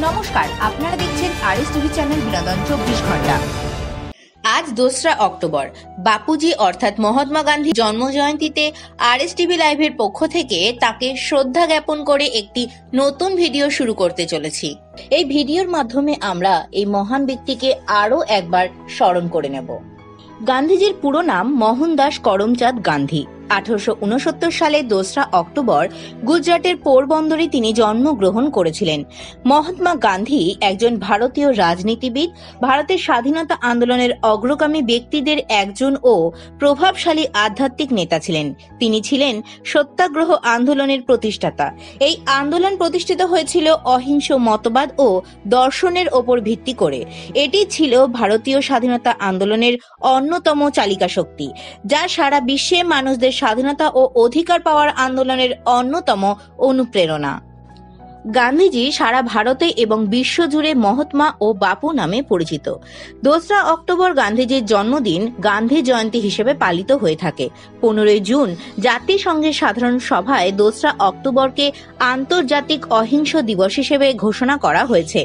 নমস্কার, আপনারা দেখছেন আরএস টিভি চ্যানেল বিনোদন 24 ঘন্টা। আজ 2রা অক্টোবর বাপুজি অর্থাৎ মহাত্মা গান্ধী জন্মজয়ন্তীতে আরএস টিভি লাইভের পক্ষ থেকে তাকে শ্রদ্ধা জ্ঞাপন করে একটি নতুন ভিডিও শুরু করতে চলেছি। এই ভিডিওর মাধ্যমে আমরা এই মহান ব্যক্তিকে আরও একবার স্মরণ করে নেব। গান্ধীজির পুরো নাম মোহনদাস করমচাঁদ গান্ধী। 1869 সালে 2রা অক্টোবর গুজরাটের পোরবন্দরে তিনি জন্মগ্রহণ করেছিলেন। মহাত্মা গান্ধী একজন ভারতীয় রাজনীতিবিদ, ভারতের স্বাধীনতা আন্দোলনের অগ্রগামী ব্যক্তিদের একজন ও প্রভাবশালী আধ্যাত্মিক নেতা ছিলেন। তিনি ছিলেন সত্যাগ্রহ আন্দোলনের প্রতিষ্ঠাতা। এই আন্দোলন প্রতিষ্ঠিত হয়েছিল অহিংস মতবাদ ও দর্শনের ওপর ভিত্তি করে। এটি ছিল ভারতীয় স্বাধীনতা আন্দোলনের অন্যতম চালিকা শক্তি, যা সারা বিশ্বে মানুষদের স্বাধীনতা ও অধিকার পাওয়ার আন্দোলনের অন্যতম অনুপ্রেরণা। গান্ধীজি সারা ভারতে এবং বিশ্বজুড়ে মহাত্মা ও বাপু নামে পরিচিত। 2রা অক্টোবর গান্ধীজির জন্মদিন গান্ধী জয়ন্তী হিসেবে পালিত হয়ে থাকে। 15 জুন জাতিসংঘের সাধারণ সভায় 2রা অক্টোবরকে আন্তর্জাতিক অহিংস দিবস হিসেবে ঘোষণা করা হয়েছে।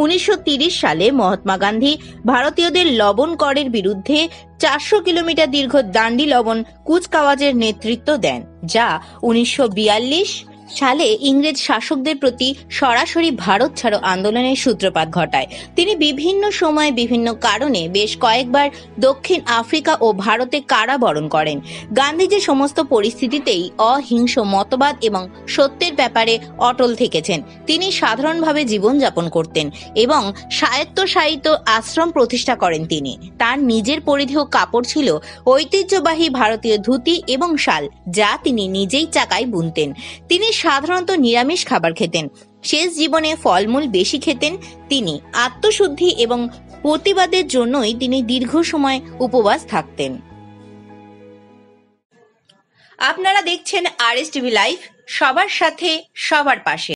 1930 সালে মহাত্মা গান্ধী ভারতীয়দের লবণ করের বিরুদ্ধে 400 কিলোমিটার দীর্ঘ দান্ডি লবণ কুচকাওয়াজের নেতৃত্ব দেন, যা 1942 সালে ইংরেজ শাসকদের প্রতি সরাসরি ভারত ছাড়ো আন্দোলনের সূত্রপাত ঘটায়। তিনি বিভিন্ন সময়ে বিভিন্ন কারণে বেশ কয়েকবার দক্ষিণ আফ্রিকা ও ভারতে কারাবরণ করেন। গান্ধীজি সমস্ত পরিস্থিতিতেই অহিংস মতবাদ এবং সত্যের ব্যাপারে অটল থেকেছেন। তিনি সাধারণভাবে জীবনযাপন করতেন এবং স্বায়ত্তশাসিত আশ্রম প্রতিষ্ঠা করেন। তিনি তার নিজের পরিধেয় কাপড় ছিল ঐতিহ্যবাহী ভারতীয় ধুতি এবং শাল, যা তিনি নিজেই চাকায় বুনতেন। তিনি সাধারণত নিরামিষ খাবার খেতেন। শেষ জীবনে ফলমূল বেশি খেতেন। তিনি আত্মশুদ্ধি এবং প্রতিবাদের জন্যই তিনি দীর্ঘ সময় উপবাস থাকতেন। আপনারা দেখছেন আরএস টিভি লাইভ, সবার সাথে সবার পাশে।